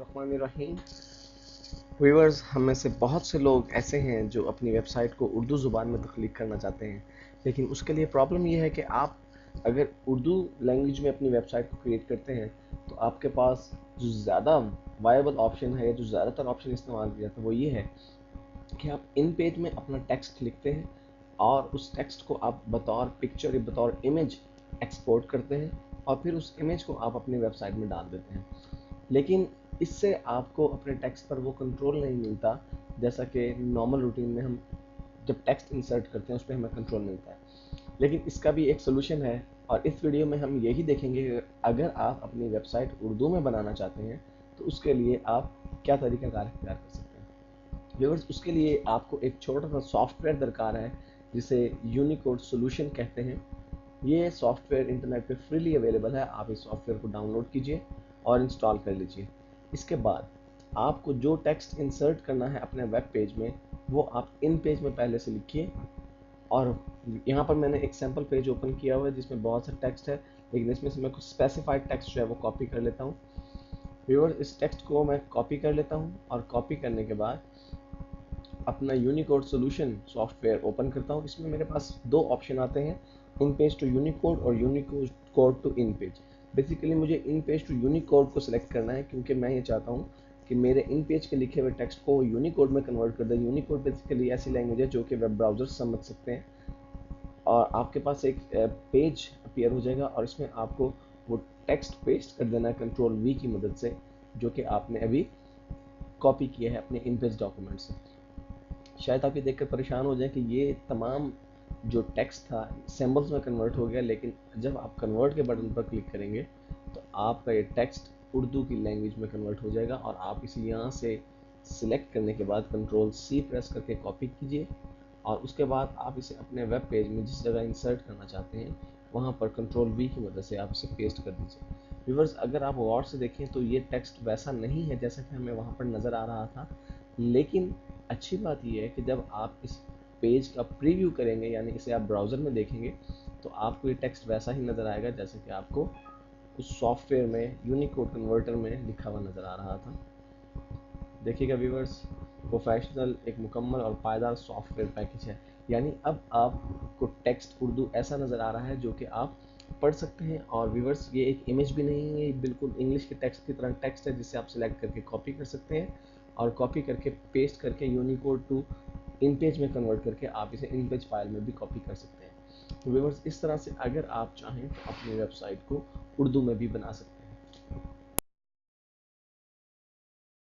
बिस्मिल्लाहिर्रहमानिर्रहीम। व्यूअर्स, हम में से बहुत से लोग ऐसे हैं जो अपनी वेबसाइट को उर्दू ज़ुबान में तख्लीक करना चाहते हैं, लेकिन उसके लिए प्रॉब्लम यह है कि आप अगर उर्दू लैंग्वेज में अपनी वेबसाइट को क्रिएट करते हैं तो आपके पास जो ज़्यादा वायबल ऑप्शन है, जो ज़्यादातर ऑप्शन इस्तेमाल किया जाता है, वो ये है कि आप इन पेज में अपना टेक्स्ट लिखते हैं और उस टेक्स्ट को आप बतौर पिक्चर या बतौर इमेज एक्सपोर्ट करते हैं और फिर उस इमेज को आप अपनी वेबसाइट में डाल देते हैं। लेकिन इससे आपको अपने टेक्स्ट पर वो कंट्रोल नहीं मिलता जैसा कि नॉर्मल रूटीन में हम जब टेक्स्ट इंसर्ट करते हैं उस पर हमें कंट्रोल मिलता है। लेकिन इसका भी एक सोल्यूशन है और इस वीडियो में हम यही देखेंगे कि अगर आप अपनी वेबसाइट उर्दू में बनाना चाहते हैं तो उसके लिए आप क्या तरीक़ाकार इख्तियार कर सकते हैं। व्यूअर्स, उसके लिए आपको एक छोटा सा सॉफ्टवेयर दरकार है जिसे यूनिकोड सोल्यूशन कहते हैं। ये सॉफ्टवेयर इंटरनेट पे फ्रीली अवेलेबल है। आप इस सॉफ्टवेयर को डाउनलोड कीजिए और इंस्टॉल कर लीजिए। इसके बाद आपको जो टेक्स्ट इंसर्ट करना है अपने वेब पेज में वो आप इन पेज में पहले से लिखिए। और यहाँ पर मैंने एक सैम्पल पेज ओपन किया हुआ है जिसमें बहुत सा टेक्स्ट है, लेकिन इसमें से मैं कुछ स्पेसिफाइड टेक्स्ट जो है वो कॉपी कर लेता हूँ। व्यूअर्स, इस टेक्स्ट को मैं कॉपी कर लेता हूँ और कॉपी करने के बाद अपना यूनिकोड सोल्यूशन सॉफ्टवेयर ओपन करता हूँ। इसमें मेरे पास दो ऑप्शन आते हैं, इन पेज टू यूनिकोड और Unicode to InPage. Basically मुझे इन पेज टू यूनिकोड को सिलेक्ट करना है क्योंकि मैं ये चाहता हूँ कि मेरे इन पेज के लिखे हुए टेक्स्ट को यूनिकोड में कन्वर्ट कर दे। यूनिकोड बेसिकली ऐसी लैंग्वेज है जो कि वेब ब्राउज़र समझ सकते हैं और आपके पास एक पेज अपीयर हो जाएगा और इसमें आपको वो टेक्स्ट पेस्ट कर देना है कंट्रोल वी की मदद से, जो कि आपने अभी कॉपी किया है अपने इन पेज डॉक्यूमेंट से। शायद आप ये देखकर परेशान हो जाए कि ये तमाम जो टेक्स्ट था सिंबल्स में कन्वर्ट हो गया, लेकिन जब आप कन्वर्ट के बटन पर क्लिक करेंगे तो आपका ये टेक्स्ट उर्दू की लैंग्वेज में कन्वर्ट हो जाएगा और आप इसे यहाँ से सिलेक्ट करने के बाद कंट्रोल सी प्रेस करके कॉपी कीजिए और उसके बाद आप इसे अपने वेब पेज में जिस जगह इंसर्ट करना चाहते हैं वहाँ पर कंट्रोल वी की मदद से आप इसे पेस्ट कर दीजिए। व्यूअर्स, अगर आप गौर से देखें तो ये टेक्स्ट वैसा नहीं है जैसा कि हमें वहाँ पर नज़र आ रहा था, लेकिन अच्छी बात यह है कि जब आप इस पेज का प्रीव्यू करेंगे यानी इसे आप ब्राउज़र में देखेंगे तो आपको ये टेक्स्ट वैसा ही नज़र आएगा जैसे कि आपको उस सॉफ्टवेयर में यूनिकोड कन्वर्टर में लिखा हुआ नज़र आ रहा था। देखिएगा व्यूअर्स, प्रोफेशनल एक मुकम्मल और पायदार सॉफ्टवेयर पैकेज है, यानी अब आपको टेक्स्ट उर्दू ऐसा नज़र आ रहा है जो कि आप पढ़ सकते हैं। और व्यूअर्स, ये एक इमेज भी नहीं है, ये बिल्कुल इंग्लिश के टेक्स्ट की तरह टेक्स्ट है जिसे आप सिलेक्ट करके कॉपी कर सकते हैं और कॉपी करके पेस्ट करके यूनिकोड टू इन पेज में कन्वर्ट करके आप इसे इन पेज फाइल में भी कॉपी कर सकते हैं। तो व्यूअर्स, इस तरह से अगर आप चाहें तो अपनी वेबसाइट को उर्दू में भी बना सकते हैं।